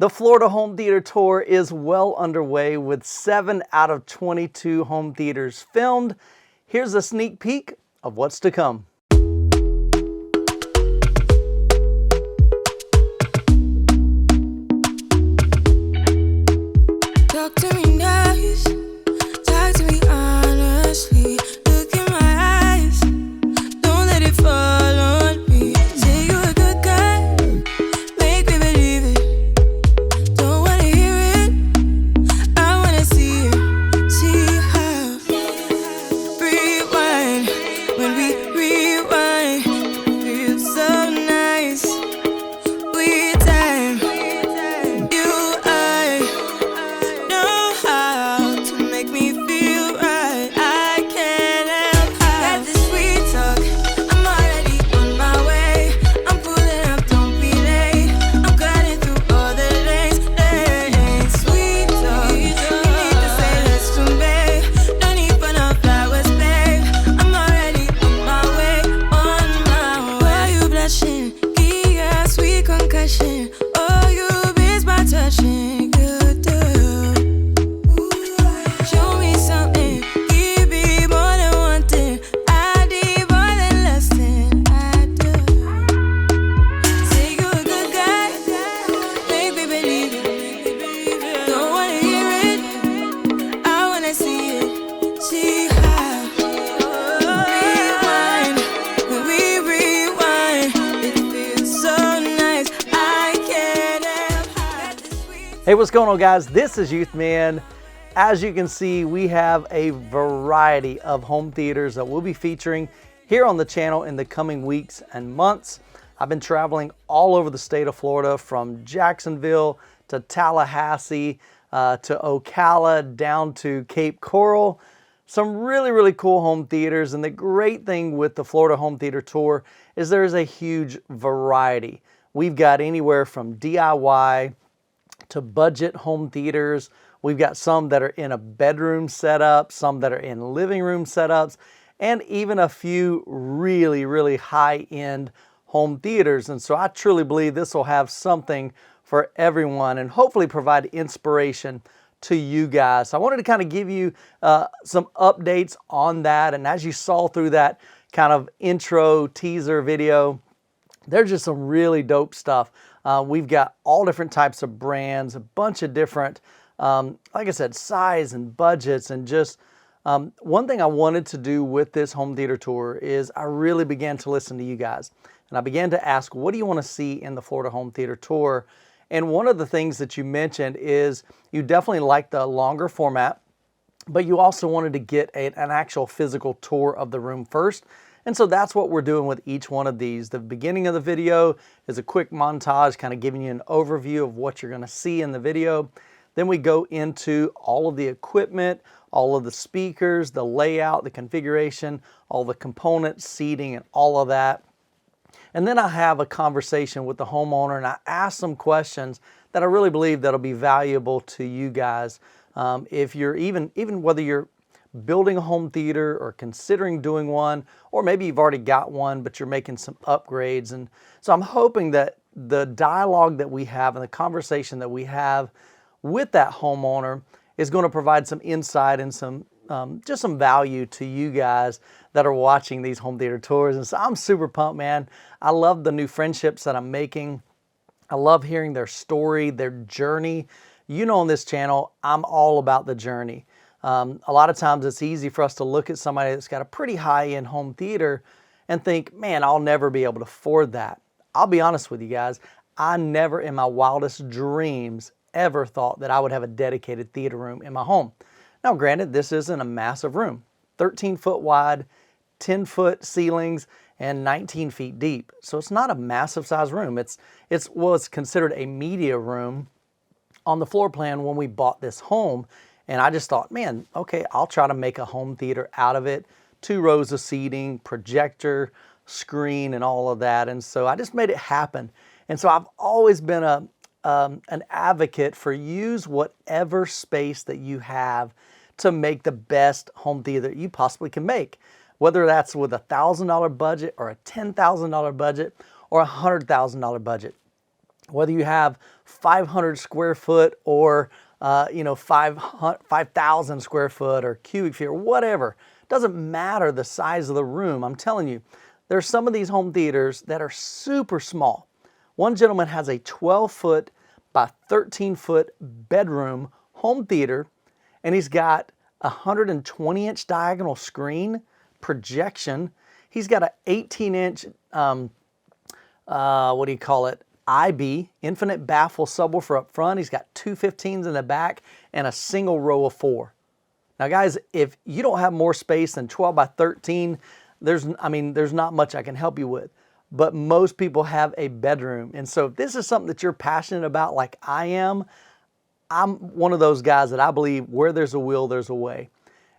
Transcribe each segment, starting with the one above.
The Florida Home Theater Tour is well underway with 7 out of 22 home theaters filmed. Here's a sneak peek of what's to come. Talk to me nice, talk to me honestly. Look in my eyes, don't let it fall on me. Say you're a good guy, make me believe it. Don't wanna hear it, I wanna see it. See how rewind, when we rewind, it feels so nice. We time, you I know how to make me feel right. I can't help how got this sweet talk. I'm already on my way. I'm pulling up, don't be late. I'm cutting through all the lanes. Sweet talk. You need to say less to me. No need for no flowers, babe. I'm already on my way, on my way. Why you blushing? Yeah, sweet concussion. Oh, you miss my touching. You do. Show me something. Give me more than one thing. I need more than less than I do. Say you're a good guy. Make me believe it. Don't wanna hear it, I wanna see it. See how rewind, when we rewind, it feels so nice. I can't help how this sweet. Hey, what's going on, guys? This is Youthman. As you can see, we have a variety of home theaters that we'll be featuring here on the channel in the coming weeks and months. I've been traveling all over the state of Florida, from Jacksonville to Tallahassee to Ocala down to Cape Coral. Some really cool home theaters, and the great thing with the Florida Home Theater Tour is there's a huge variety. We've got anywhere from DIY to budget home theaters. We've got some that are in a bedroom setup, some that are in living room setups, and even a few really high-end home theaters. And so I truly believe this will have something for everyone and hopefully provide inspiration to you guys. So I wanted to kind of give you some updates on that. And as you saw through that kind of intro teaser video, there's just some really dope stuff. We've got all different types of brands, a bunch of different, like I said, size and budgets. And just one thing I wanted to do with this home theater tour is I really began to listen to you guys. And I began to ask, what do you want to see in the Florida Home Theater Tour? And one of the things that you mentioned is you definitely like the longer format, but you also wanted to get an actual physical tour of the room first. And so that's what we're doing with each one of these. The beginning of the video is a quick montage, kind of giving you an overview of what you're going to see in the video. Then we go into all of the equipment, all of the speakers, the layout, the configuration, all the components, seating, and all of that. And then I have a conversation with the homeowner, and I ask some questions that I really believe that'll be valuable to you guys. If you're even whether you're building a home theater or considering doing one, or maybe you've already got one, but you're making some upgrades. And so I'm hoping that the dialogue that we have and the conversation that we have with that homeowner is going to provide some insight and some just some value to you guys that are watching these home theater tours. And so I'm super pumped, man. I love the new friendships that I'm making. I love hearing their story, their journey. You know, on this channel, I'm all about the journey. A lot of times it's easy for us to look at somebody that's got a pretty high-end home theater and think, man, I'll never be able to afford that. I'll be honest with you guys, I never in my wildest dreams ever thought that I would have a dedicated theater room in my home. Now, granted, this isn't a massive room. 13 foot wide, 10 foot ceilings, and 19 feet deep. So it's not a massive size room. It's considered a media room on the floor plan when we bought this home. And I just thought, man, okay, I'll try to make a home theater out of it. 2 rows of seating, projector, screen, and all of that. And so I just made it happen. And so I've always been an advocate for use whatever space that you have to make the best home theater you possibly can make. Whether that's with a $1,000 budget or a $10,000 budget or a $100,000 budget. Whether you have 500 square foot or 5,000 square foot or cubic feet or whatever, doesn't matter the size of the room. I'm telling you, there's some of these home theaters that are super small. One gentleman has a 12-foot by 13-foot bedroom home theater, and he's got a 120-inch diagonal screen projection. He's got an 18-inch, IB, infinite baffle subwoofer up front. He's got two 15s in the back and a single row of 4. Now guys, if you don't have more space than 12 by 13, there's not much I can help you with. But most people have a bedroom. And so if this is something that you're passionate about like I am, I'm one of those guys that I believe where there's a will, there's a way.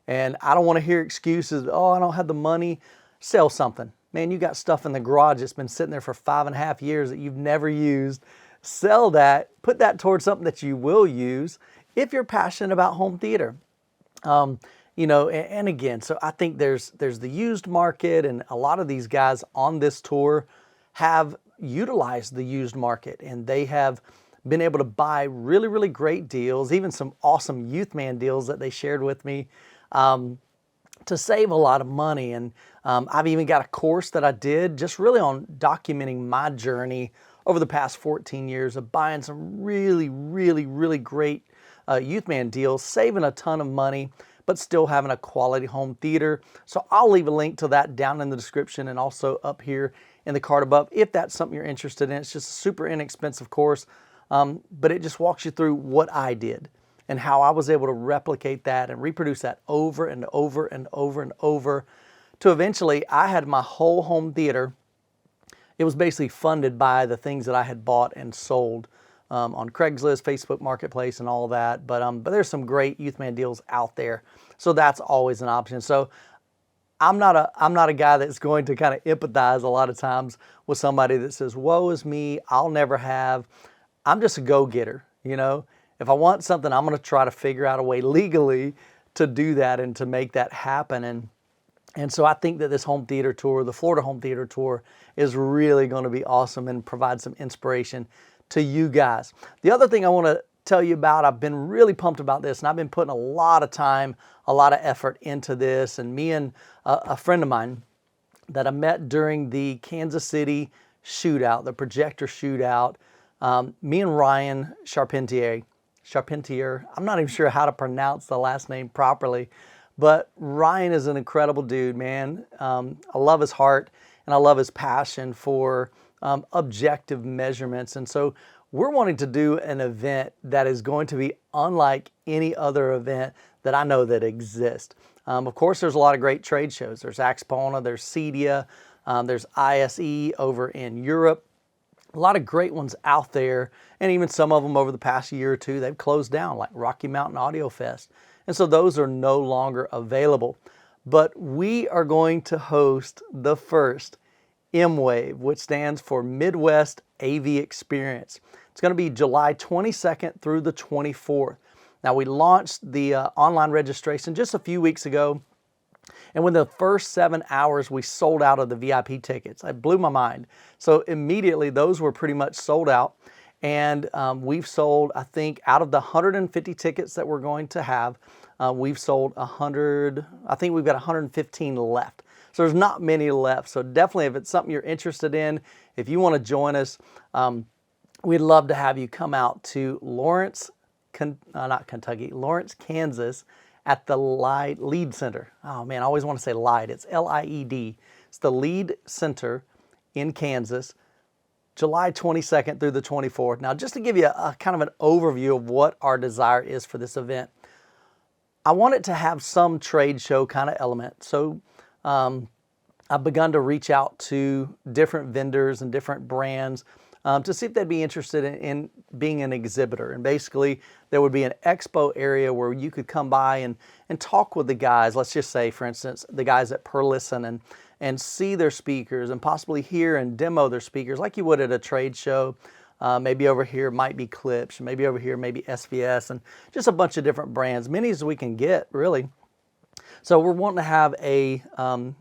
And I don't want to hear excuses, oh, I don't have the money. Sell something. Man, you got stuff in the garage that's been sitting there for 5.5 years that you've never used. Sell that, put that towards something that you will use if you're passionate about home theater. And again, so I think there's the used market, and a lot of these guys on this tour have utilized the used market, and they have been able to buy really, really great deals, even some awesome Youthman deals that they shared with me, to save a lot of money. And I've even got a course that I did just really on documenting my journey over the past 14 years of buying some really, really, really great Youthman deals, saving a ton of money, but still having a quality home theater. So I'll leave a link to that down in the description and also up here in the card above if that's something you're interested in. It's just a super inexpensive course, but it just walks you through what I did and how I was able to replicate that and reproduce that over and over and over and over to eventually I had my whole home theater. It was basically funded by the things that I had bought and sold on Craigslist, Facebook Marketplace, and all of that. But there's some great Youthman deals out there, so that's always an option. So I'm not a guy that's going to kind of empathize a lot of times with somebody that says, "Woe is me, I'll never have." I'm just a go-getter, you know. If I want something, I'm going to try to figure out a way legally to do that and to make that happen. And so I think that this home theater tour, the Florida Home Theater Tour, is really going to be awesome and provide some inspiration to you guys. The other thing I want to tell you about, I've been really pumped about this, and I've been putting a lot of time, a lot of effort into this. And me and a friend of mine that I met during the Kansas City shootout, the projector shootout, me and Ryan Charpentier, I'm not even sure how to pronounce the last name properly, but Ryan is an incredible dude, man. I love his heart and I love his passion for objective measurements. And so we're wanting to do an event that is going to be unlike any other event that I know that exists. Of course, there's a lot of great trade shows. There's Axpona, there's CEDIA, there's ISE over in Europe. A lot of great ones out there, and even some of them over the past year or two, they've closed down, like Rocky Mountain Audio Fest. And so those are no longer available. But we are going to host the first MWAVE, which stands for Midwest AV Experience. It's going to be July 22nd through the 24th. Now, we launched the online registration just a few weeks ago, and within the first 7 hours, we sold out of the VIP tickets. It blew my mind. So immediately, those were pretty much sold out. And we've sold, I think, out of the 150 tickets that we're going to have, we've sold 100, I think we've got 115 left. So there's not many left. So definitely, if it's something you're interested in, if you want to join us, we'd love to have you come out to Lawrence, Lawrence, Kansas, at the Lead Center. Oh man, I always want to say Lied. It's L-I-E-D. It's the Lead Center in Kansas, July 22nd through the 24th. Now, just to give you a kind of an overview of what our desire is for this event, I want it to have some trade show kind of element. So I've begun to reach out to different vendors and different brands to see if they'd be interested in being an exhibitor. And basically, there would be an expo area where you could come by and talk with the guys. Let's just say, for instance, the guys at Per Listen and see their speakers and possibly hear and demo their speakers like you would at a trade show. Maybe over here might be Klipsch, maybe over here maybe SVS, and just a bunch of different brands, many as we can get, really. So we're wanting to have an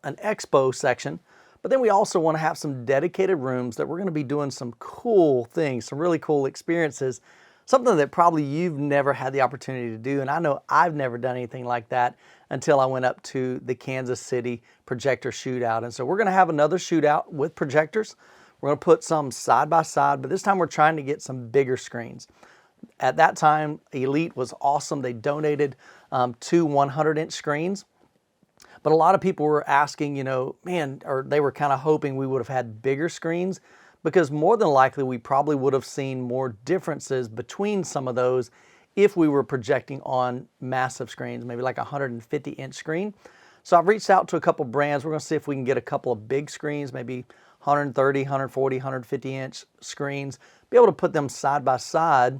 expo section, But then we also want to have some dedicated rooms that we're going to be doing some cool things, some really cool experiences, something that probably you've never had the opportunity to do. And I know I've never done anything like that until I went up to the Kansas City projector shootout. And so we're going to have another shootout with projectors. We're going to put some side by side, but this time we're trying to get some bigger screens. At that time, Elite was awesome. They donated 2 100-inch screens. But a lot of people were asking, you know, man, or they were kind of hoping we would have had bigger screens, because more than likely we probably would have seen more differences between some of those if we were projecting on massive screens, maybe like a 150-inch screen. So I've reached out to a couple brands. We're going to see if we can get a couple of big screens, maybe 130, 140, 150-inch screens, be able to put them side by side,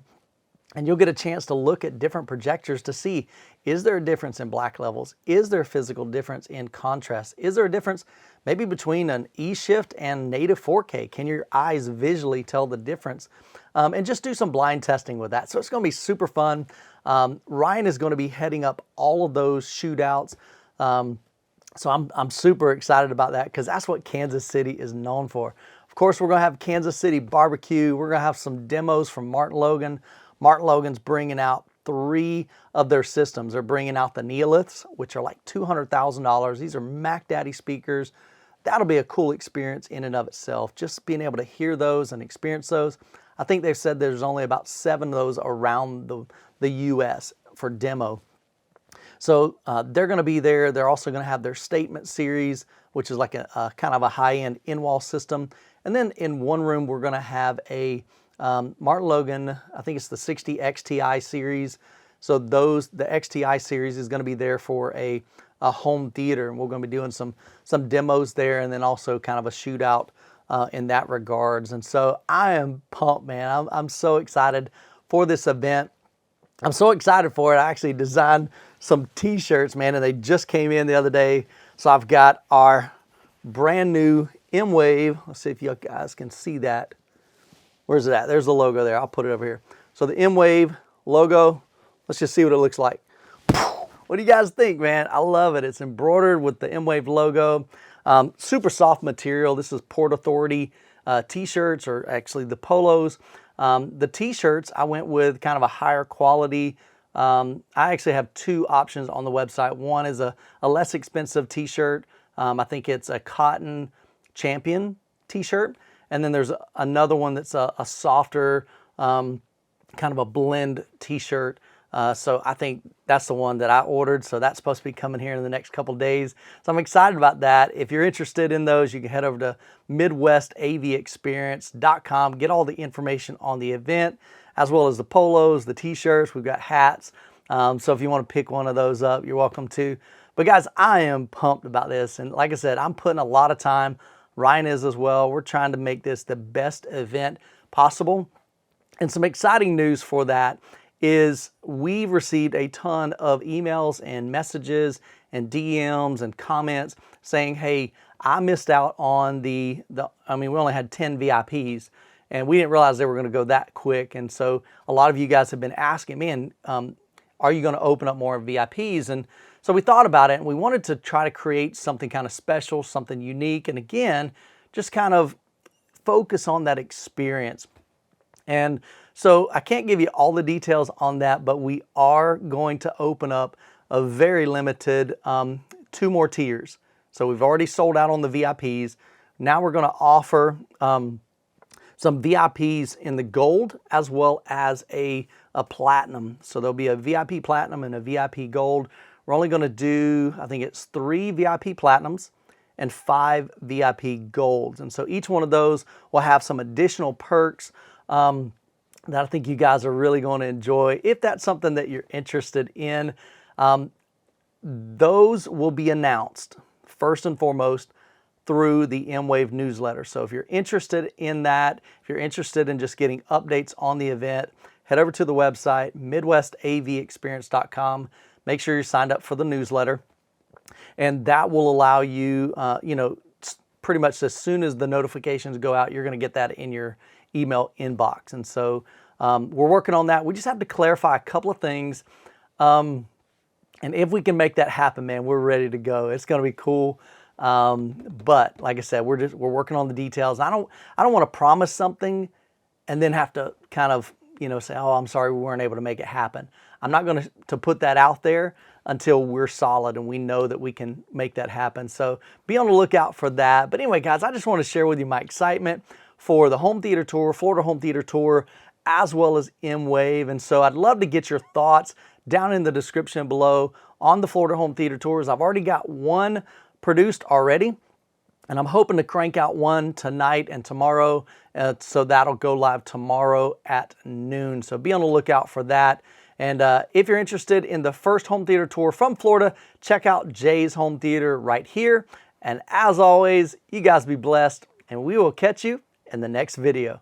and you'll get a chance to look at different projectors to see, is there a difference in black levels? Is there a physical difference in contrast? Is there a difference maybe between an E-shift and native 4K? Can your eyes visually tell the difference? And just do some blind testing with that. So it's going to be super fun. Ryan is going to be heading up all of those shootouts. So I'm super excited about that, because that's what Kansas City is known for. Of course, we're going to have Kansas City barbecue. We're going to have some demos from Martin Logan. Martin Logan's bringing out 3 of their systems. They're bringing out the Neoliths, which are like $200,000. These are Mac Daddy speakers. That'll be a cool experience in and of itself, just being able to hear those and experience those. I think they've said there's only about 7 of those around the US for demo. So they're going to be there. They're also going to have their Statement series, which is like a kind of a high-end in-wall system. And then in one room, we're going to have a Martin Logan, I think it's the 60 XTI series. So the XTI series is going to be there for a home theater, and we're going to be doing some demos there, and then also kind of a shootout in that regards. And so I am pumped, man. I'm so excited for this event. I'm so excited for it. I actually designed some t-shirts, man, and they just came in the other day. So I've got our brand new MWAVE. Let's see if you guys can see that. Where's it at? There's the logo there. I'll put it over here. So the MWAVE logo, let's just see what it looks like. What do you guys think, man? I love it. It's embroidered with the MWAVE logo. Super soft material. This is Port Authority t-shirts, or actually the polos. The t-shirts, I went with kind of a higher quality. I actually have 2 options on the website. One is a less expensive t-shirt. I think it's a cotton Champion t-shirt. And then there's another one that's a softer, kind of a blend t-shirt. So I think that's the one that I ordered. So that's supposed to be coming here in the next couple of days. So I'm excited about that. If you're interested in those, you can head over to MidwestAVExperience.com. Get all the information on the event, as well as the polos, the t-shirts. We've got hats. So if you want to pick one of those up, you're welcome to. But guys, I am pumped about this. And like I said, I'm putting a lot of time. Ryan is as well. We're trying to make this the best event possible. And some exciting news for that is we've received a ton of emails and messages and DMs and comments saying, hey, I missed out on we only had 10 VIPs, and we didn't realize they were going to go that quick. And so a lot of you guys have been asking, man, are you going to open up more VIPs? And so we thought about it, and we wanted to try to create something kind of special, something unique, and again, just kind of focus on that experience. And so I can't give you all the details on that, but we are going to open up a very limited 2 more tiers. So we've already sold out on the VIPs. Now we're going to offer some VIPs in the gold as well as a platinum. So there'll be a VIP platinum and a VIP gold. We're only going to do, I think it's 3 VIP platinums and 5 VIP golds. And so each one of those will have some additional perks that I think you guys are really going to enjoy. If that's something that you're interested in, those will be announced first and foremost through the MWAVE newsletter. So if you're interested in that, if you're interested in just getting updates on the event, head over to the website, MidwestAVExperience.com. Make sure you're signed up for the newsletter, and that will allow you, pretty much as soon as the notifications go out, you're going to get that in your email inbox. And so we're working on that. We just have to clarify a couple of things. And if we can make that happen, man, we're ready to go. It's going to be cool. But like I said, we're working on the details. I don't want to promise something and then have to kind of, you know, say, oh, I'm sorry we weren't able to make it happen. I'm not going to put that out there until we're solid and we know that we can make that happen. So be on the lookout for that. But anyway, guys, I just want to share with you my excitement for the home theater tour, Florida Home Theater Tour, as well as MWAVE. And so I'd love to get your thoughts down in the description below on the Florida Home Theater Tours. I've already got one produced already, and I'm hoping to crank out one tonight and tomorrow. So that'll go live tomorrow at noon. So be on the lookout for that. And if you're interested in the first home theater tour from Florida, check out Jay's Home Theater right here. And as always, you guys be blessed, and we will catch you in the next video.